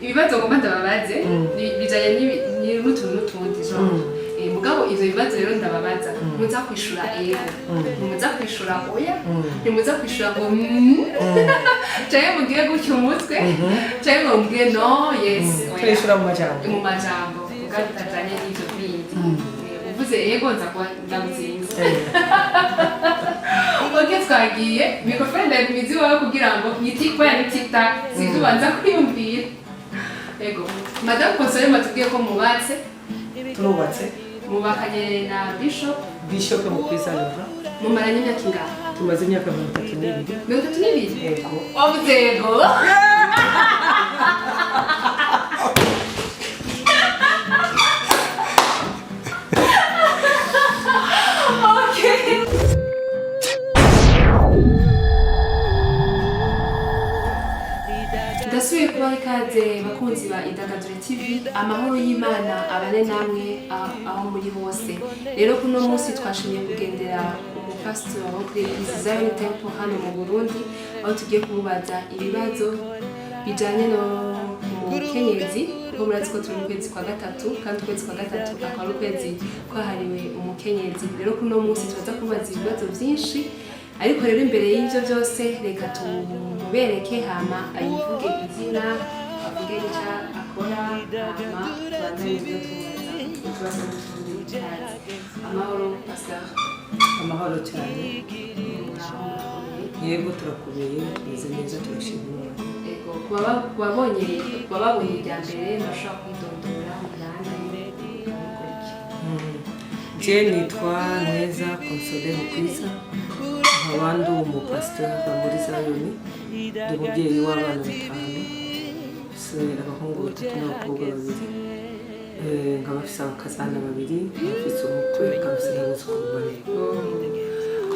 ibibazo ngomba ndababaze bijanye n'utuntu n'utundi mugabo ivyo bibazo rero ndababaza muza kwishura muza kwishura oya muza kwishura ngo canke mugire gutyo umutwe canke mugire no yes kwishura mu majambo ugatajanye n'ivyo bindi uvuze yego nza kuba ndamutsinze oke twagiye mikrofone ndagumizi wawe kugira ngo nitikwa nitikta sizubanza kwiyumvira ego madame Console matubwiye ko mubatse turubatse mubakanye na Bishop mu kwizanira mumaranye imyaka ingana tumaze imyaka 32 yego obutego ndasubiye kubaha ikaze bakunzi ba Idagadure TV amahoro y'Imana abane namwe aho muri hose rero kuno munsi twashimye kugendera umupastor wo kuri Zion Temple hano mu Burundi aho tugiye kumubaza ibibazo bijanye no mukenyezi ko murazi ko turi mu kwezi kwa gatatu kandi ukwezi kwa gatatu akaba ari ukwezi kwahariwe umukenyezi rero kuno munsi tuza kubaza ibibazo byinshi ariko rero imbere y'ibyo byose reka tubereke hama ayivuge izina avuge icyo akora hama tubandanye ibyo tubaza amahoro pastor amahoro cyane yego turakubeye bize neza turashimira yego kubabonye irya mbere ndashaka kwidondora mujyane je nitwa Neza Console Mukwiza abandi umupastor muri Zion ndi umubyeyi w'abana 5 se abahungu 3 n'abakobwa 2 nkaba mfise abakazana 2 mfise umukwe kamfise n'abuzukuru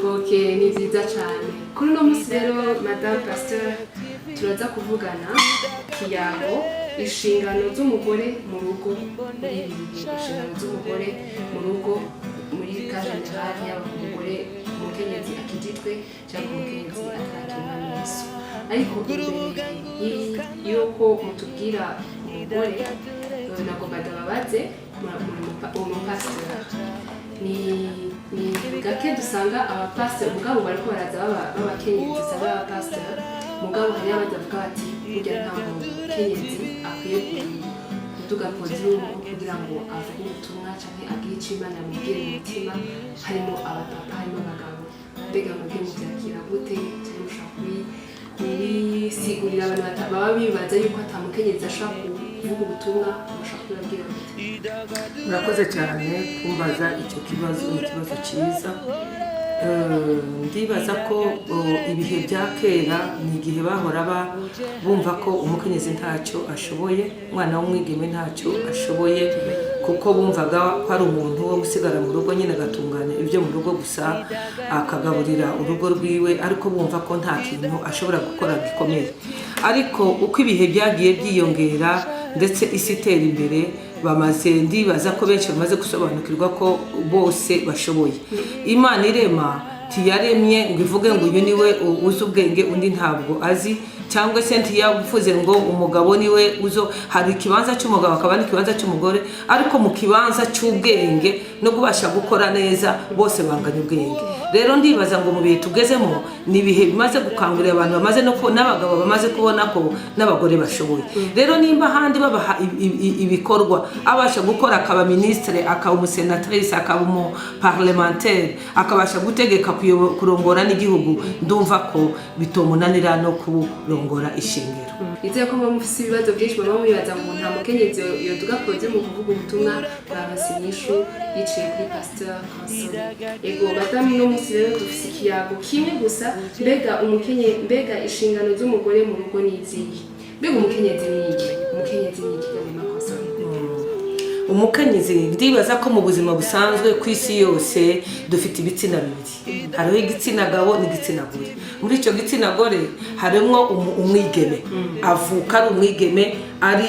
2 okay ni byiza cyane kuri no munsi rero madame pastor turaza kuvugana kiyago inshingano z'umugore mu rugo muri inshingano z'umugore mu rugo muri kajenerali y'abagore umukenyezi akijitwe cyangwa umukenyezi atakimwa n'Yesu ariko yuko mutubwira umugore nagomba ndababaze umupastor ni gake dusanga abapastor mugabo bariko baraza b'abakenyezi dusanga abapastor mugabo hari abadavuga bati burya nta mukenyezi akwiye kuduga podium kugira ngo avuge ubutumwa canke agire ico Imana yamubwira mu mutima harimo abapapa harimo abagabo mbega mubwiye muvyakira gute cyane mushaka kubisigurira abantu baba bibaza yuko atamukenyezi ashaka kuvuga ubutumwa mushaka kubabwira gute murakoze cyane kumbaza icyo kibazo ni ikibazo cyiza ndibaza ko ibihe bya kera ni igihe bahora bumva ko umukenyezi ntacyo ashoboye umwana w'umwigeme ntacyo ashoboye kuko bumvaga ko ari umuntu wo gusigara mu rugo nyine agatunganya ibyo mu rugo gusa akagaburira urugo rwiwe ariko bumva ko nta kintu ashobora gukora gikomeye ariko uko ibihe byagiye byiyongera ndetse isi itera imbere bamaze ndibaza ko benshi bamaze gusobanukirwa ko bose bashoboye Imana irema tiyaremye ngo ivuge ngo uyu niwe uzi ubwenge undi ntabwo azi cyangwa se ntiyavuze ngo umugabo niwe uzo hari ikibanza cy'umugabo akaba n'ikibanza cy'umugore ariko mu kibanza cy'ubwenge no kubasha gukora neza bose banganya ubwenge rero ndibaza ngo mu bihe tugezemo ni ibihe bimaze gukangurira abantu bamaze no ko n'abagabo bamaze kubona ko n'abagore bashoboye rero nimba handi babaha ibikorwa abasha gukora akaba ministre akaba umusenatrice akaba umu parlementaire akabasha gutegeka kurongora n'igihugu ndumva ko bitomunanira no kurongora ishingiro izeye ko mufise ibibazo byinshi baba mubibaza ngo nta mukenyezi yoduga podium mu kuvuga ubutumwa babasinyishu yiciye kuri pastor Console ego madame no musirero dufise ikiyago kimwe gusa mbega inshingano z'umugore mu rugo n'iziyi mbega umukenyezi niki gama Console umukenyezi ndibaza ko mu buzima busanzwe ku isi yose dufite ibitsina bibiri hariho igitsina gabo n'igitsina gore muri icyo gitsina gore harimo umwigeme avuka ari umwigeme ari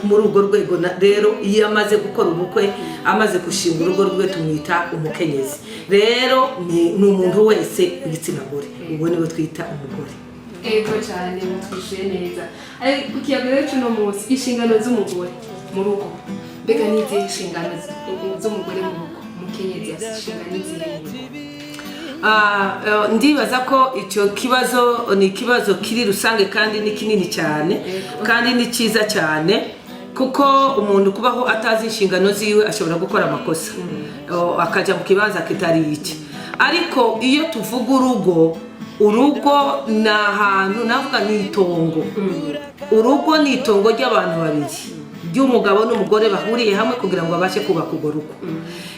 muri urwo rwego rero iyo amaze gukora ubukwe amaze gushinga urugo rwe tumwita umukenyezi rero ni umuntu wese igitsina gore ubwo niwe twita umugore ego cyane mutwishuye neza. Ariko ukiyabwira cyuno munsi inshingano z'umugore mu rugo. Mbega n'izihe inshingano z'umugore mu rugo? Mukenyezi inshingano n'izihe mu rugo? Ndibaza ko icyo kibazo ni ikibazo kiri rusange kandi ni kinini cyane kandi ni cyiza cyane, kuko umuntu kubaho atazi inshingano ziwe ashobora gukora amakosa akajya mu kibanza kitari iki. Ariko iyo tuvuga urugo ni ahantu, navuga ni itongo. Urugo ni itongo ry'abantu babiri, ry'umugabo n'umugore bahuriye hamwe kugira ngo babashe kubaka urwo rugo.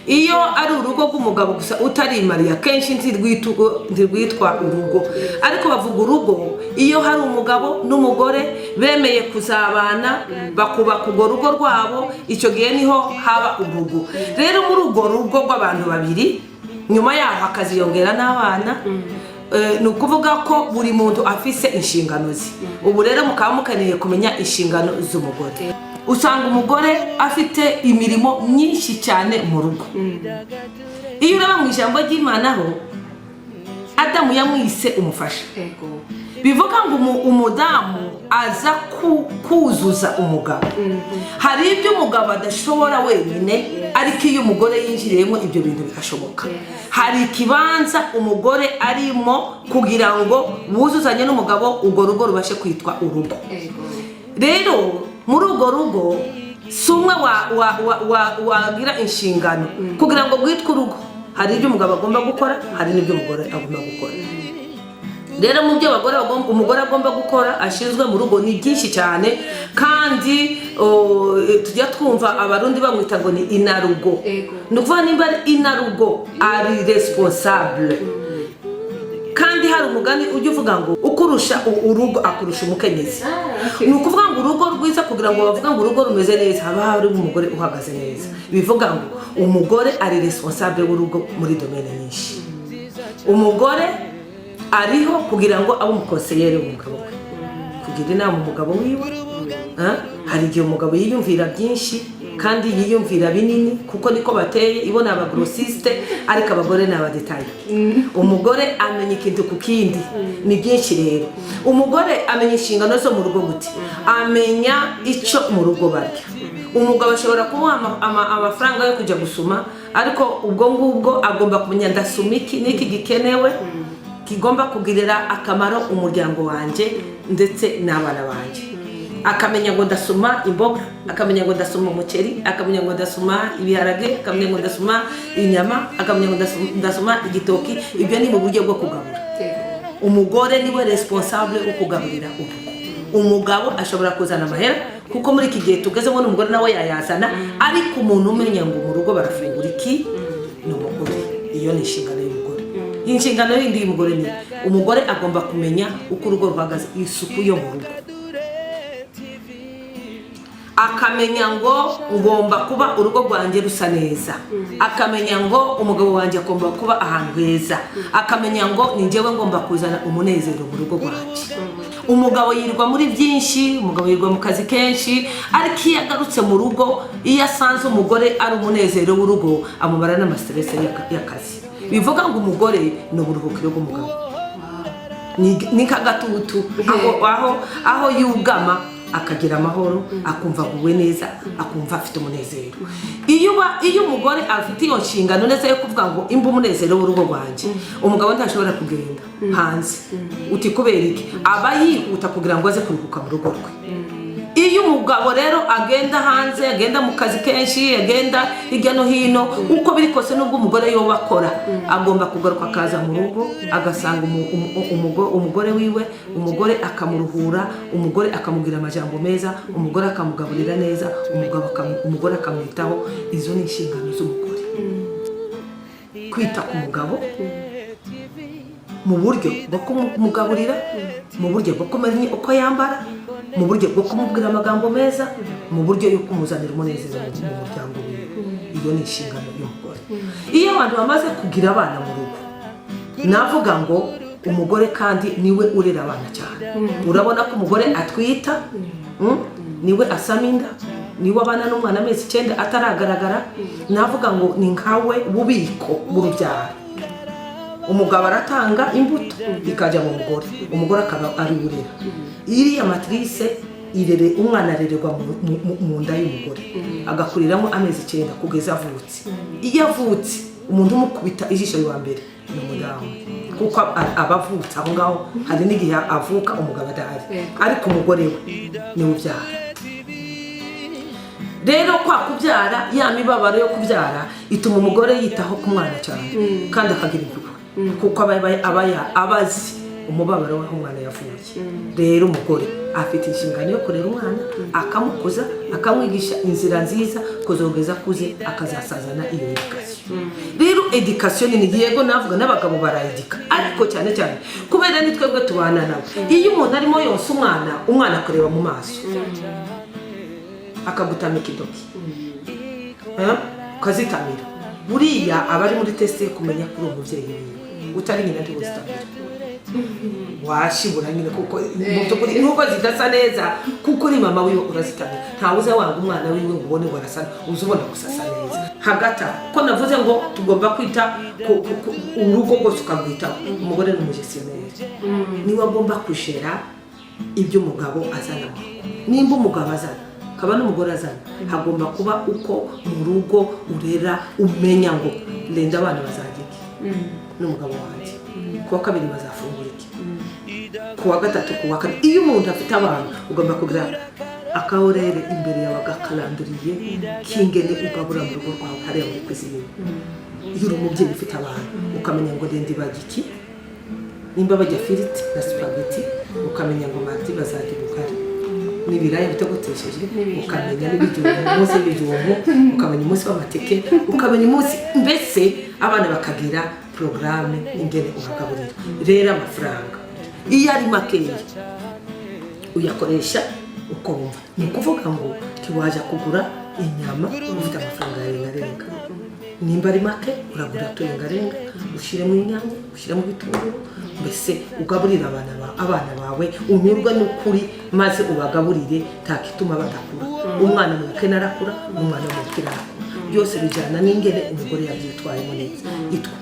Iyo ari urugo rw'umugabo gusa utarimariye kenshi ntirwitwa urugo, ariko bavuga urugo iyo hari umugabo n'umugore bemeye kuzabana bakubaka urwo rugo rwabo, icyo gihe niho haba urugo. Rero muri urwo rugo rw'abantu babiri nyuma yaho hakaziyongera n'abana, ni ukuvuga ko buri muntu afise inshingano ze. Ubu rero mukaba mukeneye kumenya inshingano z'umugore. Usanga umugore afite imirimo myinshi cyane mu rugo. Iyo uraba mu ijambo ry'Imana ho Adamu yamwise umufasha, bivuga ngo umudamu aza kuzuza umugabo. Hari ibyo umugabo adashobora wenyine, ariko iyo umugore yinjiriyemo ibyo bintu bikashoboka. Hari ikibanza umugore arimo kugira ngo buzuzanye n'umugabo, urwo rugo rubashe kwitwa urugo. Rero muri urwo rugo si umwe wagira inshingano kugira ngo rwitwe urugo. Hari ibyo umugabo agomba gukora, hari n'ibyo umugore agomba gukora. Rero mu byo umugore agomba gukora ashinzwe mu rugo ni byinshi cyane, kandi tujya twumva abarundi bamwita ngo ni inarugo. Ni ukuvuga nimba ari inarugo ari responsable. Kandi hari umugani ujya uvuga ngo ukurusha urugo akurusha umukenyezi. Ni ukuvuga ngo urugo rwiza, kugira ngo bavuga ngo urugo rumeze neza haba hari umugore uhagaze neza. Bivuga ngo umugore ari responsable w'urugo muri domaine nyinshi. Umugore ariho kugira ngo abe umukonseyere w'umugabo we, kugira inama umugabo wiwe. Hari igihe umugabo yiyumvira byinshi kandi yiyumvira binini, kuko niko bateye, ibona abagrossiste ariko abagore ni abadetaye. Umugore amenya ikintu ku kindi, ni byinshi rero. Umugore amenya inshingano zo mu rugo gute, amenya icyo mu rugo barya. Umugabo ashobora kumuha amafaranga yo kujya gusuma, ariko ubwo ngubwo agomba kumenya ndasuma iki n'iki gikenewe kigomba kugirira akamaro umuryango wanjye ndetse n'abana banjye. Akamenya ngo ndasuma imboga, akamenya ngo ndasuma umuceri, akamenya ngo ndasuma ibiharage, akamenya ngo ndasuma inyama, akamenya ngo ndasuma igitoki. Ibyo ni mu buryo bwo kugabura. Umugore niwe responsable wo kugaburira urugo. Umugabo ashobora kuzana amahera, kuko muri iki gihe tugezemo n'umugore nawe yayazana, ariko umuntu umenya ngo mu rugo barafungura iki ni umugore. Iyo ni inshingano y'umugore. Inshingano y'indi y'umugore ni umugore agomba kumenya uko urugo ruhagaze, isuku yo mu rugo. Akamenya ngo ngomba kuba urugo rwanjye rusa neza. Akamenya ngo umugabo wanjye agomba kuba ahantu heza. Akamenya ngo ni njyewe ngomba kuzana umunezero mu rugo rwanjye. Umugabo yirwa muri byinshi, umugabo yirwa mu kazi kenshi, ariko iyo agarutse mu rugo, iyo asanze umugore ari umunezero w'urugo, amubara n'amastress y'akazi. Bivuga ngo umugore ni uburuhukiro bw'umugabo. Ni kagatutu aho yugama akagira amahoro, akumva aguwe neza, akumva afite umunezero. Iyo umugore afite iyo nshingano neza yo kuvuga ngo imba umunezero w'urugo rwanjye, umugabo ntashobora kugenda hanze. Uti kubera iki? Aba yihuta kugira ngo aze kuruhuka mu rugo rwe. Iyo umugabo rero agenda hanze, agenda mu kazi kenshi, agenda hirya no hino, uko biri kose nubwo umugore yoba akora, agomba kugaruka akaza mu rugo, agasanga umugore wiwe, umugore akamuruhura, umugore akamubwira amajambo meza, umugore akamugaburira neza, umugore akamwitaho. Izo ni inshingano z'umugore. Kwita ku mugabo mu buryo bwo kumugaburira, mu buryo bwo kumenya uko yambara, mu buryo bwo kumubwira amagambo meza, mu buryo yo kumuzanira umunezero mu muryango wiwe. Iyo ni inshingano y'umugore. Iyo abantu bamaze kugira abana mu rugo, navuga ngo umugore kandi niwe urera abana cyane. Urabona ko umugore atwita, niwe asama inda, niwe abana n'umwana amezi 9 ataragaragara. Navuga ngo ni nkawe bubiko bw'urubyaro. umugabo aratanga imbuto ikajya mu mugore, umugore akaba ari urera. Iriya matrice irere umwana arererwa mu nda y'umugore agakuriramo amezi 9 kugeza avutse. Iyo avutse umuntu umukubita ijisho rya mbere ni umudamu, kuko abavutse aho ngaho hari n'igihe avuka umugabo adahari, ariko umugore we ni ubyara. Rero kwa kubyara, ya mibabaro yo kubyara ituma umugore yitaho ku mwana cyane kandi akagira impuhwe, kuko abazi umubabaro w'aho umwana yavuye. Rero umugore afite inshingano yo kurera umwana, akamukuza, akamwigisha inzira nziza kuzogeza kuze akazasazana iyo education. Rero education ni yego navuga n'abagabo barayidika, ariko cyane cyane kubera ni twebwe tubana nabo. Iyo umuntu arimo yonsa umwana kureba mu maso akagutamika idoki ukazitamira, buriya aba ari muri test yo kumenya kuri uwo mubyeyi wiwe, utari nyina ndi uzitamira washibura nyine, kuko nubwo zidasa neza, kuko ni mama wiwe urazitamira. Ntawe uza wanga umwana wiwe ngo ubone ngo arasa, uzubona gusasa neza. Hagati ko navuze ngo tugomba kwita urugo rwose ukagwitaho. Umugore ni umugestionnaire, niwe agomba kushera ibyo umugabo azana. Nimba umugabo azana kaba n'umugore azana, hagomba kuba uko mu rugo urera, umenya ngo lenda abana bazagiki n'umugabo wanjye, kuwa kabiri bazafungura iki, kuwa gatatu, kuwa kane. Iyo umuntu afite abantu ugomba kugira akahorere imbere yawe agakaranduriye kingene ugabura mu rugo rwawe hariya muri kwizini. Iyo uri umubyeyi ufite abantu ukamenya ngo lenda bagiki, nimba bajya firiti na spaghetti ukamenya ngo mardi bazajya ubugari n'ibirayi bitagotesheje, ukamenya umunsi w'ibijumbu, ukamenya umunsi w'amateke, ukamenya umunsi, mbese abana bakagira porogaramu ingene ubagaburira. Rero amafaranga iyo ari makeya uyakoresha uko wumva. Ni ukuvuga ngo ntiwajya kugura inyama ufite amafaranga yarengarenga. Nimba ari make uragura turengarenga, ushyiremo inyanya, ushyiremo ibitunguru, mbese ugaburira abana bawe, unyurwa n'ukuri, maze ubagaburire ntakituma badakura. Umwana mu bukene arakura, umwana mu bukene arakura. Byose bijyana n'ingene umugore yabyitwaremo neza.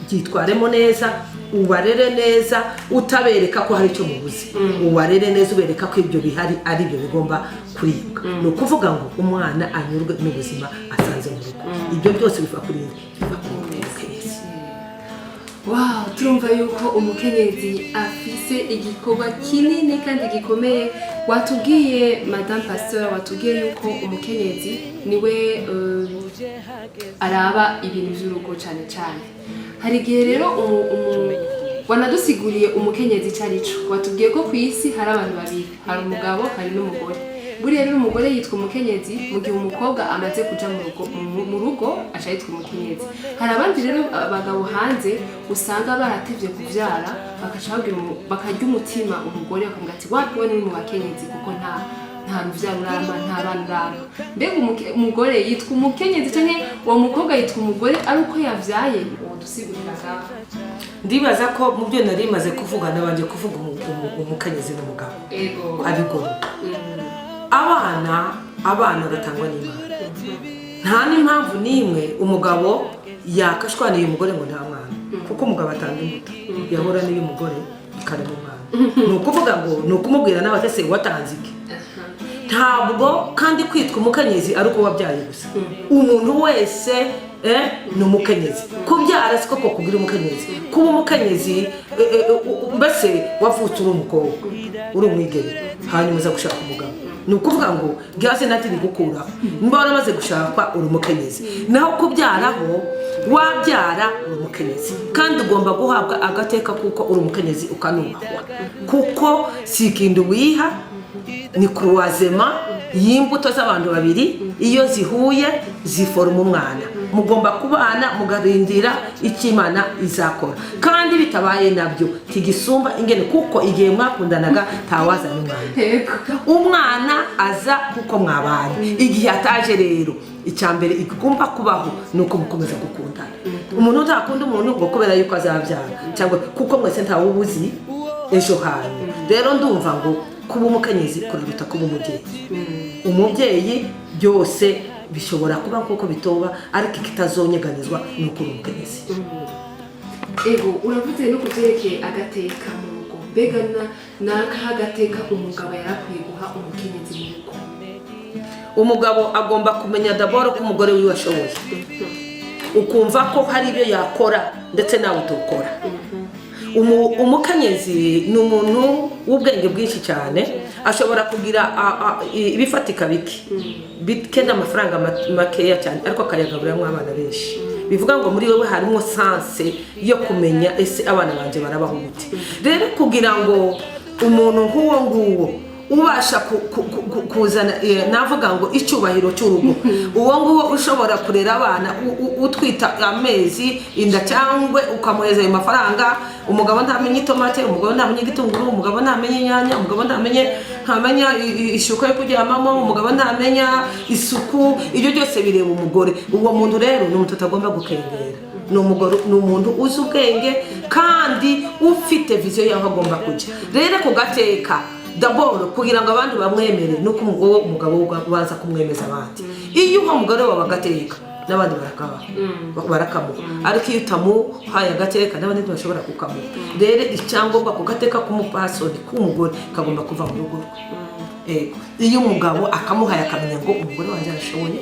Byitwaremo neza, ubarere neza, utabereka ko hari icyo mubuze. Ubarere neza, ubereka ko ibyo bihari ari byo bigomba kuribwa. Ni ukuvuga ngo umwana anyurwe n'ubuzima asanze mu rugo. Ibyo byose biva kuri umukenyezi. Wow, turumva yuko umukenyezi afise igikorwa kinini kandi gikomeye. Watubwiye Madame Pasteur, watubwiye yuko umukenyezi niwe araba ibintu by'urugo cyane cyane. Hari igihe rero wanadusiguriye umukenyezi cyarico. Watubwiye ko ku isi hari abantu babiri, hari umugabo hari n'umugore. Buriya rero umugore yitwa umukenyezi mu gihe umukobwa amaze kuja mu rugo aca yitwa umukenyezi. Hari abandi rero abagabo hanze usanga baratevye kuvyara, bakarya umutima umugore bakamubwira ati wapi we ni mu bakenyezi, kuko nta ruvyaro urama, nta bana urama. Mbega umugore yitwa umukenyezi canke uwo mukobwa yitwa umugore ari uko yavyaye? Dusigurira ngaho. Ndibaza ko mu byo nari maze kuvuga nabanje kuvuga umukenyezi n'umugabo abigoro. Abana batangwa n'Imana. Nta n'impamvu n'imwe umugabo yakashwaniye umugore ngo nta mwana, kuko umugabo atanga imbuto yahora n'iyo umugore ikarema umwana. Ni ukuvuga ngo ni ukumubwira n'abatese watanze iki. Ntabwo kandi kwitwa umukenyezi ari uko wabyaye gusa. Umuntu wese ni umukenyezi. Kubyara siko ko kugira umukenyezi. Kuba umukenyezi mbese wavutse uri umukobwa, uri umwigeme, hanyuma uza gushaka umugabo. Ni ukuvuga ngo byase natiri gukuraho. Nimba waramaze gushakwa uri umukenyezi. Naho kubyaraho wabyara uri umukenyezi. Kandi ugomba guhabwa agateka kuko uri umukenyezi ukanubahwa. Kuko si ikintu wiha, ni croisement y'imbuto z'abantu babiri, iyo zihuye ziforma umwana. Mugomba kubana mugarindira ikimana izakora. Kandi bitabaye nabyo tigisumba ingene, kuko igihe mwakundanaga tawazana umwana. Umwana aza kuko mwabanye. Igihe ataje rero icyambere igomba kubaho nuko mukomeza gukundana. Umuntu utakunda umuntu ngo kubera yuko azabyara cyangwa kuko mwese ntawe ubuzi ejo hanyu. Rero ndumva ngo kuba umukenyezi kuruta kuba umubyeyi. Umubyeyi byose bishobora kuba kuko bitoba, ariko kitazonyeganizwa nuko umukenyezi. ego uravuze no kuvyerekeye agateka mu rugo mbega nakaha agateka umugabo yarakwiye guha umukenyezi mu rugo umugabo agomba kumenya d'abord ko umugore wiwe ashoboye ukumva ko hari ibyo yakora ndetse nawe utokora umukenyezi ni umuntu w'ubwenge bwinshi cyane ashobora kugira ibifatika bike n'amafaranga makeya cyane ariko akayagaburiramo abana benshi bivuga ngo muri wewe harimo sanse yo kumenya ese abana banje barabaho gute rero kugira ngo umuntu nk'uwo nguwo ubasha kuzana navuga ngo icyubahiro cy'urugo uwo nguwo ushobora kurera abana utwita amezi inda cyangwa ukamuheza ayo mafaranga umugabo ntamenye itomate umugabo ntamenye igitunguru umugabo ntamenye inyanya umugabo ntamenya ishuka yo kuryamamo umugabo ntamenya isuku ibyo byose bireba umugore uwo muntu rero ni umuntu utagomba gukengera ni umuntu uzi ubwenge kandi ufite viziyo y'aho agomba kujya rero ku gateka d'abord kugira ngo abandi bamwemere nuko umugabo ubanza kumwemeza abandi iyo uha umugore wawe agateka n'abandi barakamuha ariko iyo utamuhaye agateka n'abandi ntibashobora kukamuha rero icyangombwa ku gateka k'umupasoni k'umugore kagomba kuva mu rugo iyo umugabo akamuhaye akamenya ngo umugore wanjye arashoboye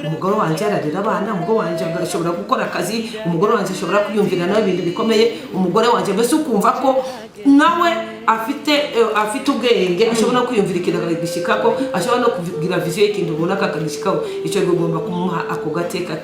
umugore wanjye ararera abana umugore wanjye ashobora gukora akazi umugore wanjye ashobora kwiyumvira nawe ibintu bikomeye umugore wanjye mbese ukumva ko nawe afite ubwenge ashobora kwiyumvira ikintu akagishyikaho ashobora no kugira viziyo y'ikintu runaka akagishyikaho icyo bigomba kumuha ako gateka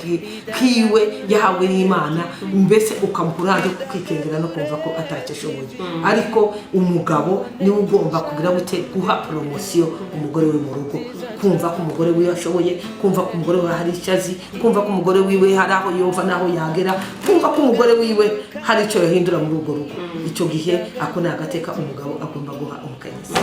kiwe yahawe n'Imana mbese ukamuha uruhande kwikengera no kumva ko atacyo ashoboye ariko umugabo niwe ugomba kugira gute guha promosiyo umugore we mu rugo kumva ko umugore wiwe ashoboye kumva ko umugore we hari icyo azi kumva ko umugore wiwe hari aho yumva n'aho yagera kumva ko umugore wiwe hari icyo yahindura muri urwo rugo icyo gihe ako ni agateka umugabo agomba guha umukenyezi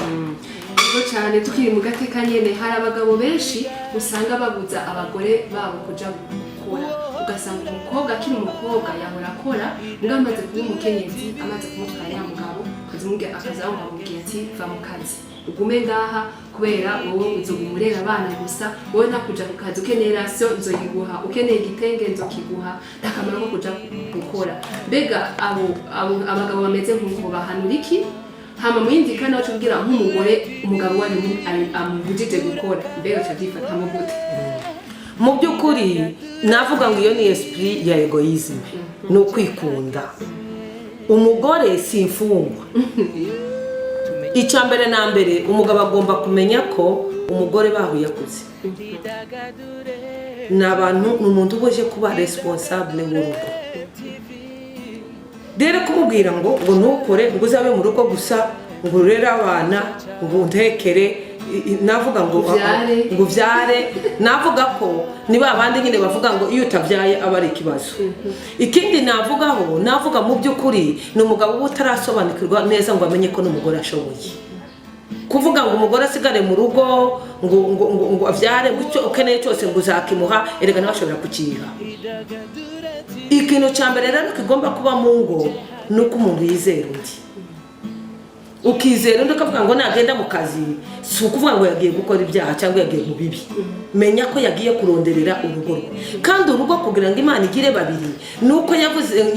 ubwo cyane tukiri mu gateka nyene hari abagabo benshi usanga babuza abagore babo kuja gukora ugasanga umukobwa akiri umukobwa yahora akora mbwa amaze kuba umukenyezi amaze kumutwara ya mugabo akaza amubwira ati va mu kazi ugume ngaha kubera wowe uzogumurera abana gusa wowe nakuja ku kazi ukeneye rasiyo nzoyiguha ukeneye igitenge nzokiguha ntakamaro ko kuja gukora mbega abagabo bameze nk'uko bahanura iki hama muyindi kandi wacu kugira nk'umugore umugabo wari amubujije gukora mbega cyadifata mu gute mu by'ukuri navuga ngo iyo ni esprit ya egoisme no kwikunda umugore si imfungwa icya mbere na mbere umugabo agomba kumenya ko umugore bahuye akuze ni umuntu uje kuba responsable w'urugo rero kumubwira ngo ntukore ngo uzabe mu rugo gusa ngo urere abana ngo ntekere navuga ngo ubyare navuga ko ni babandi nyine bavuga ngo iyo utabyaye aba ari ikibazo ikindi navuga mu by'ukuri ni umugabo utarasobanukirwa neza ngo amenye ko n'umugore ashoboye kuvuga ngo umugore asigare mu rugo ngo abyare ngo icyo ukeneye cyose ngo uzakimuha erega nawe ashobora kukiha ikintu cya mbere rero kigomba kuba mu ngo ni uko umuntu yizera undi ukizera undi ukavuga ngo nagenda mu kazi si ukuvuga ngo yagiye gukora ibyaha cyangwa yagiye mu bibi menya ko yagiye kuronderera urugo rwe kandi urugo kugira ngo Imana igire babiri ni uko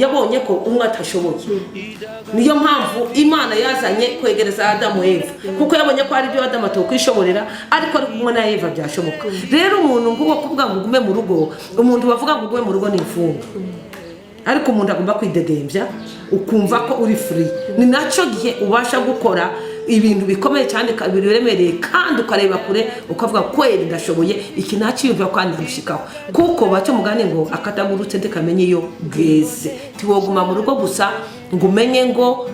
yabonye ko umwe atashoboye niyo mpamvu Imana yazanye kwegereza Adamu Eva kuko yabonye ko hari ibyo Adamu atokwishoborera ariko ari kumwe na Eva byashoboka rero umuntu nguwo kuvuga ngo ugume mu rugo umuntu bavuga ngo ugume mu rugo ni imfungwa ariko umuntu agomba kwidegembya ukumva ko uri free ni nacyo gihe ubasha gukora ibintu bikomeye cyane biremereye kandi ukareba kure ukavuga kweri ndashoboye iki naciyumva kandi ndabishikaho kuko bacyo mugane ngo akatagurutse ndekamenye iyo bweze tiwoguma mu rugo gusa ngo umenye ngo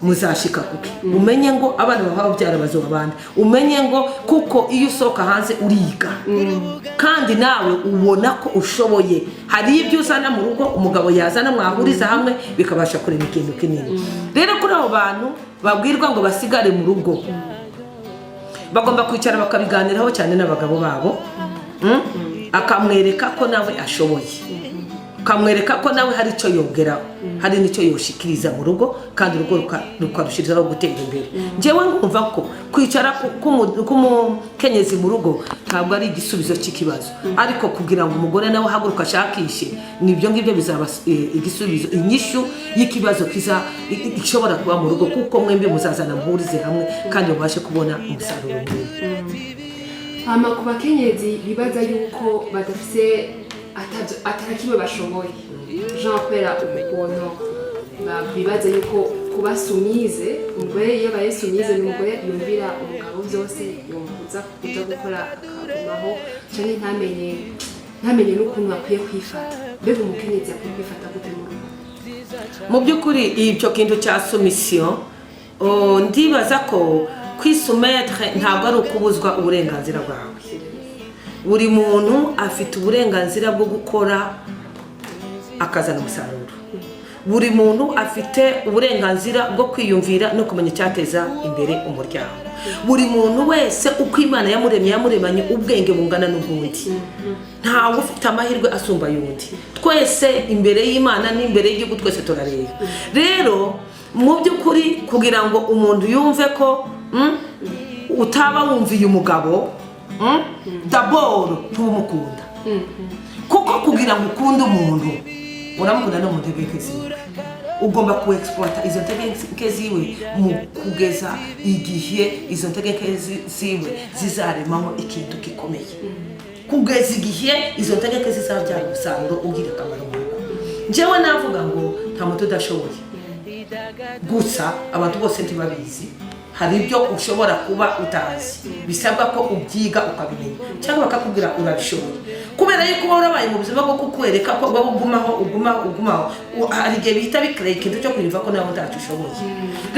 muzashika kuki umenye ngo abana bahawe byara bazobanda umenye ngo kuko iyo usoka hanze uriga kandi nawe ubona ko ushoboye hari ibyo uzana mu rugo umugabo yazana mwahuriza hamwe bikabasha kurema ikintu kinini rero kuri abo bantu babwirwa ngo basigare mu rugo bagomba kwicara bakabiganiraho cyane n'abagabo babo akamwereka ko nawe ashoboye ukamwereka ko nawe hari icyo yongeraho hari n'icyo yoshikiriza mu rugo kandi urugo rukarushirizaho gutera imbere. Njyewe ngumva ko kwicara k'umukenyezi mu rugo ntabwo ari igisubizo cy'ikibazo, ariko kugira ngo umugore nawe ahaguruka ashakishe nibyo ngibyo bizaba igisubizo, inyishu y'ikibazo ishobora kuba mu rugo, kuko mwembi muzazana muhurize hamwe kandi mubashe kubona umusaruro mwiza. Hama ku bakenyezi bibaza yuko badafise atarakimwe bashoboye, Jean kubera ukuntu bibaza yuko kubasumize umugore iyo abayisumize n'umugore yumvira umugabo byose yumvuza kuja gukora akagumaho cyane ntamenye n'ukuntu akwiye kwifata. Mbega umukenyezi akwiye kwifata gute mu rugo? Mu by'ukuri icyo kintu cya soumission ndibaza ko kwisumetre ntabwo ari ukubuzwa uburenganzira bwawe. Buri muntu afite uburenganzira bwo gukora akazana umusaruro. Buri muntu afite uburenganzira bwo kwiyumvira no kumenya icyateza imbere umuryango. Buri muntu wese uko Imana yamuremanye ubwenge bungana n'ubwundi. Ntawe ufite amahirwe asumba yundi. Twese imbere y'Imana n'imbere y'igihugu twese turareba. Rero mu by'ukuri kugira ngo umuntu yumve ko utaba wumviye umugabo d'abord ntumukunda, kuko kugira ngo ukunde umuntu uramukunda no mu ntege ziwe, ugomba ku exploiter izo ntege ziwe mu kugeza igihe izo ntege ziwe zizaremamo ikintu gikomeye, kugeza igihe izo ntege zizabyara umusaruro ugira akamaro mu rugo. Njyewe navuga ngo nta muntu udashoboye, gusa abantu bose ntibabizi. Hari ibyo ushobora kuba utazi bisabwa ko ubyiga ukabimenya, cyangwa bakakubwira urabishoboye, kubera yuko warabaye mu buzima bwo kukwereka ko ugumaho hari igihe bihita bikreye ikintu cyo kwumva ko nawe ntacyo ushoboye.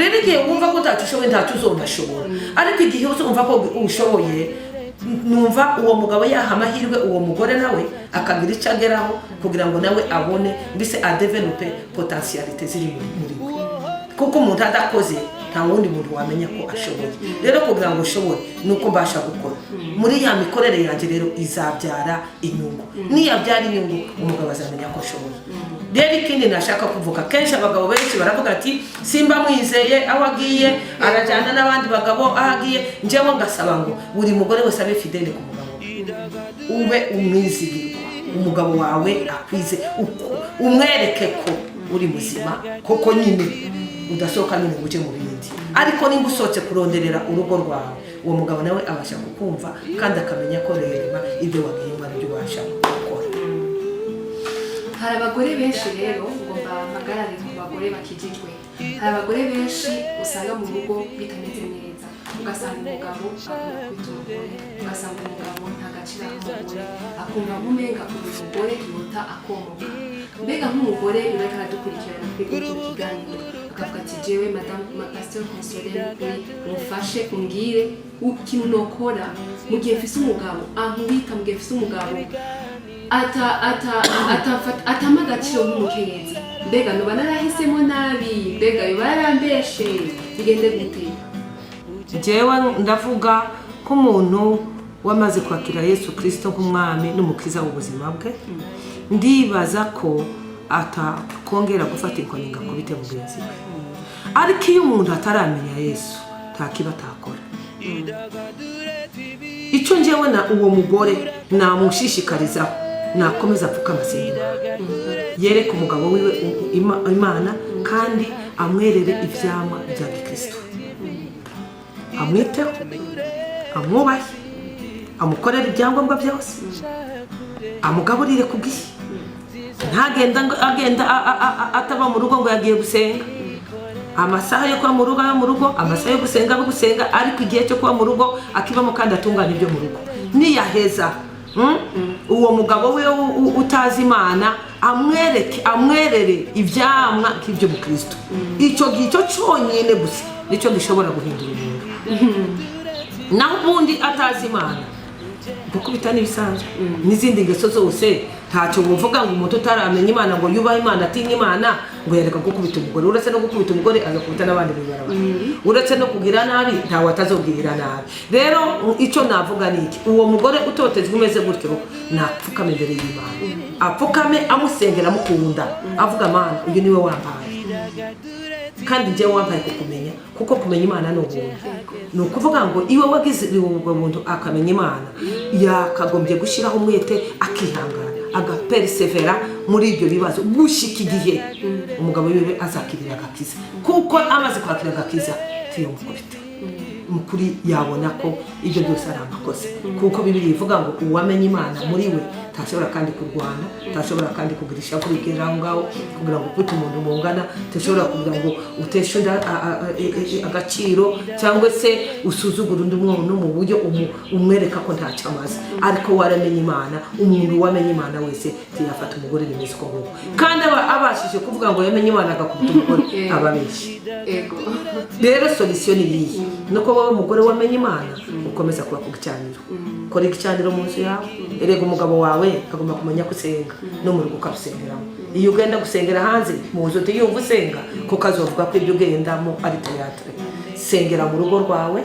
Rero igihe wumva ko ntacyo ushoboye ntacyo uzonashobora, ariko igihe uzumva ko ushoboye, numva uwo mugabo yaha amahirwe uwo mugore nawe akagira icyo ageraho kugira ngo nawe abone mbese adevelope potentialite ziri muri we, kuko umuntu adakoze nta wundi muntu wamenya ko ashoboye. Rero kugira ngo ushobore nuko mbasha gukora muri ya mikorere yanjye, rero izabyara inyungu. Niyabyara inyungu umugabo azamenya ko ashoboye. Rero ikindi nashaka kuvuga, kenshi abagabo benshi baravuga ati simba mwizeye aho agiye arajyana n'abandi bagabo aho agiye. Njyewe ngasaba ngo buri mugore wese abe fidele ku mugabo, ube umwizigirwa, umugabo wawe akwize, umwereke ko uri muzima koko nyine udasohoka nyine uje mu bindi. Ariko nimba usohotse kuronderera urugo rwawe, uwo mugabo nawe abasha kukumva kandi akamenya ko reba ibyo wagiyemo n'ibyo ubasha gukora. Hari abagore benshi rero ngo mpagarare ku bagore bakijijwe. Hari abagore benshi usanga mu rugo bitameze neza, ugasanga umugabo akunda kwita umugore, ugasanga umugabo ntagacira umugore, akumva nk'umenga umugore yota akomoka. Mbega nk'umugore ureka aradukurikirana kuri iki kiganiro akavuga ati jewe madame Pasteur Consolée mufashe umbwire ikintu nokora mu gihe mfise umugabo ankubita, mu gihe mfise umugabo atama agaciro nk'umukenyezi. Mbega noba narahisemo nabi, mbega yoba yarambeshe, bigende gute? Jewe ndavuga ko umuntu wamaze kwakira Yesu Kristo nk'umwami n'umukiza w'ubuzima bwe, ndibaza ko atakongera gufata inkoni ngo akubite mugenzi we. Ariko iyo umuntu ataramenya Yesu nta kiba atakora. Icyo njyewe na uwo mugore namushishikariza nakomeza apfuka amasenga, yereka umugabo wiwe Imana kandi amwerere ivyama bya Kristo, amwiteho, amwubahe, amukorere ibyangombwa byose, amugaburire ku gihe, ntagenda ataba mu rugo ngo yagiye gusenga. Amasaha yo kuba mu rugo, amasaha yo gusenga, ariko igihe cyo kuba mu rugo akibamo kandi atunganya ibyo mu rugo. Niyaheza uwo mugabo we utazi Imana amwerere ivyamwa k'ibyo mu Kristo. Icyo gicyo cyonyine gusa nicyo gishobora guhindura ibintu. Naho ubundi atazi Imana gukubita n'ibisanzwe n'izindi ngeso zose ntacyo buvuga ngo umuntu utaramenya Imana ngo yubahe Imana atinya Imana ngo yereka gukubita umugore. Uretse no gukubita umugore agakubita n'abandi bibarabara, uretse no kugira nabi ntawe atazobwira nabi. Rero icyo navuga ni iki, uwo mugore utotezwe umeze gutyo napfukame imbere y'Imana, apfukame amusengera amukunda, avuga Mana uyu niwe wampaye kandi njyewe wampaye kukumenya, kuko kumenya Imana ni ubuntu. Ni ukuvuga ngo iwe wagize ubwo buntu akamenya Imana, yakagombye gushyiraho umwete akihangana agapersevera muri ibyo bibazo gushika igihe umugabo wiwe azakirira agakiza, kuko amaze kwakira agakiza tiyomukubita mukuri yabona ko ibyo byose ari amakosa, kuko Bibiliya ivuga ngo uwamenye Imana muri we tashobora kandi kurwana, tashobora kandi kugirisha kurigera aho ngaho kugira ngo ukute umuntu mungana, tashobora kugira ngo uteshe agaciro cyangwa se usuzugura undi muntu mu buryo umwereka ko ntacyo amaze. Ariko waramenye Imana, umuntu wamenye Imana wese tiyafata umugore rimeze uko nguko, kandi abashije kuvuga ngo yamenye Imana agakubita umugore ababeshi. Rero solution ni iyi, nuko wowe umugore wamenye Imana ukomeza kuba ku gicaniro, kora igicaniro mu nzu yawe. Erega umugabo wawe agomba kumenya gusenga no mu rugo ukarusengeramo. Iyo ugenda gusengera hanze mu nzu utiyumva usenga, kuko azovuga ko ibyo ugendamo ari teatre. Sengera mu rugo rwawe,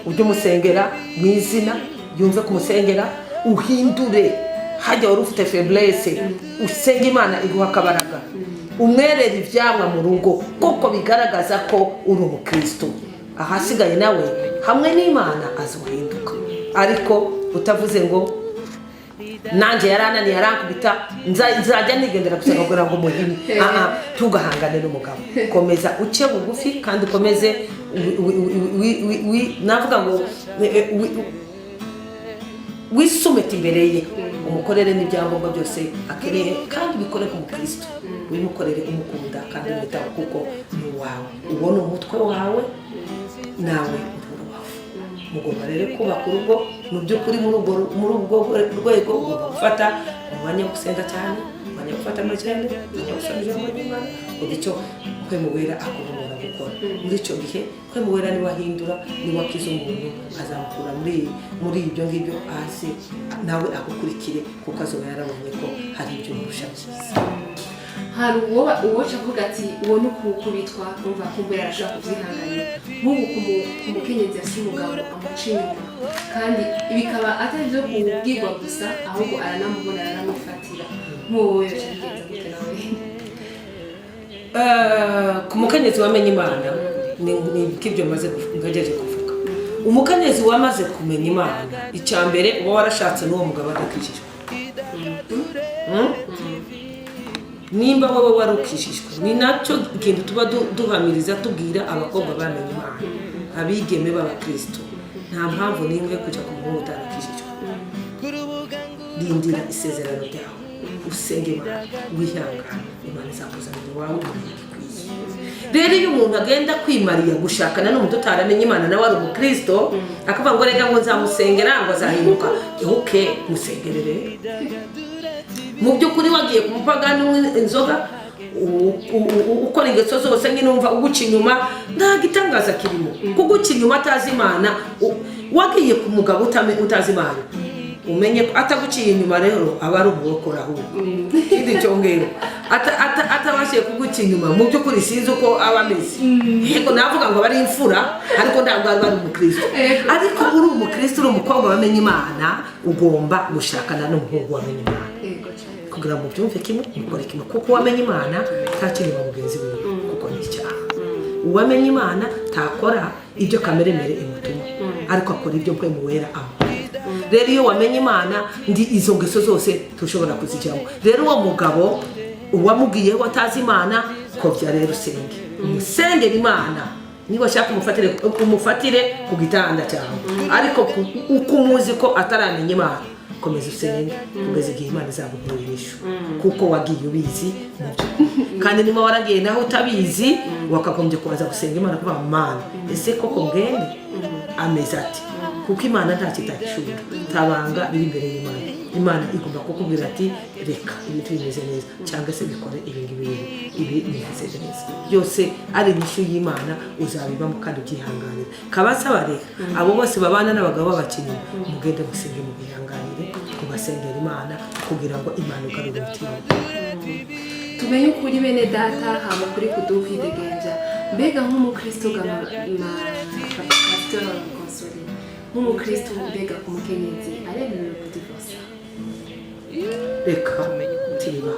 ujye umusengera mu izina, yumve kumusengera, uhindure hajya wari ufite faiblesse, usenge Imana iguha akabaraga, umwerere ivyamwa mu rugo kuko bigaragaza ko uri umukristo. Ahasigaye nawe hamwe n'Imana azohinduka. Ariko utavuze ngo nanje yarananiye arankubita nzajya nigendera gusenga kugira ngo muhini, tugahangane n'umugabo. Komeza uce bugufi kandi ukomeze navuga ngo wisumete imbere ye, umukorere n'ibyangombwa byose akeneye kandi bikore ku mukristo. Wimukorere umukunda kandi witaho kuko ni wawe, ubona umutwe wawe nawe mugomba rero kubaka urugo mu by'ukuri muri ubwo rwego. Ugomba gufata umwanya wo gusenga cyane, umwanya wo gufata amajyane, gusoma ijambo ry'Imana, kuko icyo Mpwemu Wera akubonera gukora. Muri icyo gihe Mpwemu Wera niwe ahindura, niwe akiza umuntu, azamukura muri ibyo ngibyo hasi, nawe agukurikire kuko azoba yarabonye ko hari ibyo murusha byiza. Hari uwo avuga ati uwo ni ukubitwa umva kumbe yarashaka kubyihanganira, nk'ubu ku mukenyezi afite umugabo amuca inyuma, kandi bikaba atari byo kubwirwa gusa, ahubwo aranamubona aranamufatira. Nk'uwo yabigenza gute nawe? Ku mukenyezi wamenye Imana ni k'ibyo maze ngageje kuvuga. Umukenyezi wamaze kumenya Imana, icya mbere uba warashatse n'uwo mugabo adakijijwe. Nimba wowe warukishijwe, ni nacyo ikintu tuba duhamiriza tubwira abakobwa bamenye Imana, abigeme b'abakristo, nta mpamvu n'imwe kujya ku muhungu utarakishijwe. Rindira isezerano ryawe, usenge Imana, wihangane, Imana izakuzanira iwawe umuntu gikwiye. Rero iyo umuntu agenda kwimariya gushakana n'umuntu utaramenye Imana nawe ari umukristo, akavuga ngo rega ngo nzamusengera ngo azahinduka, musengerere. Mu by'ukuri wagiye ku mupagani inzoga ukora ingeso zose nyine umva uguca inyuma, nta gitangaza kirimo. Kuguca inyuma atazi Imana, wagiye ku mugabo utazi Imana, umenye ko ataguciye inyuma rero aba ari umurokora ahubwo. Ikindi cyongero atabashije kuguca inyuma, mu by'ukuri sinzi uko aba ameze. Yego navuga ngo bari imfura, ariko ntabwo ari umukristo. Ariko uri umukristo, uri umukobwa wamenye Imana, ugomba gushakana n'umuhungu wamenye Imana kugira ngo byumve kimwe, mukore kimwe, kuko wamenye Imana ntakiri mu mugenzi we kuko ni icyaha. Uwamenye Imana takora ibyo kameremere imutuma, ariko akora ibyo Mpwemu Wera amubwira. Rero iyo wamenye Imana, ndi izo ngeso zose tushobora kuzijyamo. Rero uwo mugabo uwamubwiye ko atazi Imana, ko bya rero usenge, umusengera Imana. Niba shaka umufatire ku gitanda cyawe, ariko uko umuzi ko ataramenya Imana, komeza usenge kugeza igihe Imana izaguhura inyishu, kuko wagiye ubizi kandi niba waragiye naho utabizi, wakagombye kubaza gusenga Imana kuba Mana ese koko ngende ameze ati, kuko imana nta kitagishobora ntabanga biri imbere y'imana imana igomba kukubwira ati reka ibintu bimeze neza cyangwa se bikore ibingibi ibi bimeze neza byose ari inyishu y'imana uzabibamo kandi ubyihanganire kabasaba rero abo bose babana n'abagabo b'abakinnyi mugende musenge mu bihanganire kubasengera imana kugira ngo imana igarure umutima tumenye ukuri bene data haba kuri kudukwidegembya mbega nk'umukristo pastor Console nk'umukristo mbega ku mukenyezi aremerewe kudivosa reka tiba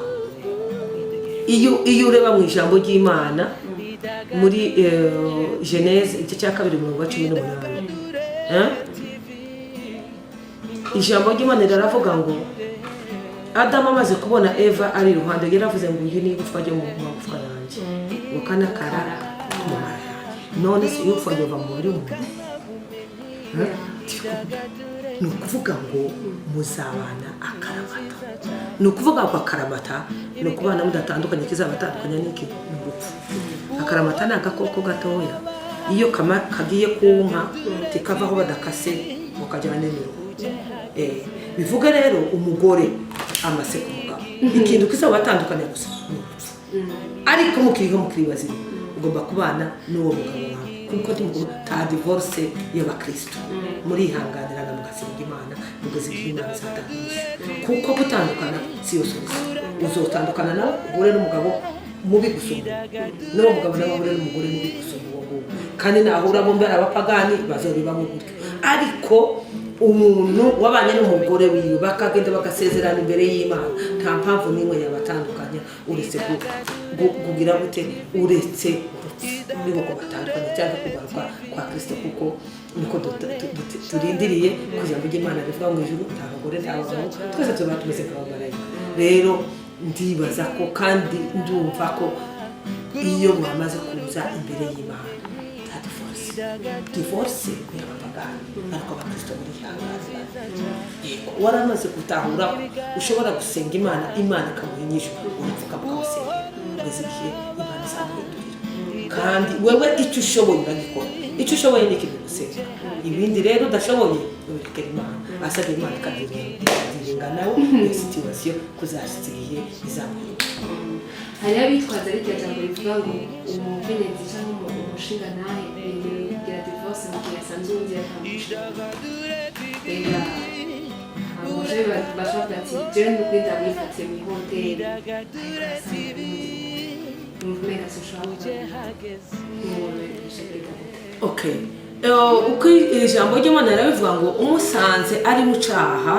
iyo ureba mu ijambo ry'imana muri Genèse igice cya 2:18 ijambo ry'imana riravuga ngo Adamu amaze kubona Eva ari iruhande yaravuze ngo uyu ni igufwa ryo mu magufwa yanjye ukanakara mu mara none se igufwa ryova mu mubiri w'umuntu ni ukuvuga ngo muzabana akaramata ni ukuvuga ngo akaramata ni ukubana mudatandukanye kizabatandukanya n'iki n'urupfu akaramata ni agakoko gatoya iyo kagiye kunka tikavaho badakase mukajyana n'imiruho bivuga rero umugore amase ku mugabo ikintu kizabatandukanya gusa n'urupfu ariko mukiribazi ugomba kubana n'uwo mugabo wawe kuko ta divorce y'abakristo muri ihanganirana mugasenga imana mugasenga imana zatangije kuko gutandukana si yo solution uzotandukana nawe ugure n'umugabo mubi gusumba n'uwo mugabo nawe ugure n'umugore mubi gusumba uwo nguwo kandi nahura bombi ari abapagani bazobibamo gutyo ariko umuntu wabanye n'umugore wiwe bakagenda bagasezerana imbere y'Imana nta mpamvu n'imwe yabatandukanya uretse kugira gute uretse nibo ko batandukanye cyangwa kugaruka kwa Kristo kuko niko turindiriye kugira ngo Imana rivuga mu ijuru nta bagore nta bagabo twese tuba tumeze nk'abamarayika rero ndibaza ko kandi ndumva ko iyo mwamaze kuza imbere y'Imana divorce ni abapagani ariko abakristo muri hangazi yego waramaze gutahura ushobora gusenga imana ikamuha inyishu urapfuka mukamusengera ugeze igihe imana izamuhindurira kandi wewe icyo ushoboye uragikora icyo ushoboye ni ikintu gusenga ibindi rero udashoboye ubirekera imana asabye imana ikagiringa nawe iyo situation kuzashyitsa igihe izamuhindurira hari abitwaza rya jambo rivuga ngo umukenyezi cyangwa umushinga nahe kugira divorce mu gihe asanzwe yongera akamushinga rega abuje bashaka ati jewe n'ukwita mwifatiye mu hoteli mvumera okay uko ijambo ry'Imana riravuga ngo umusanze ari mu cyaha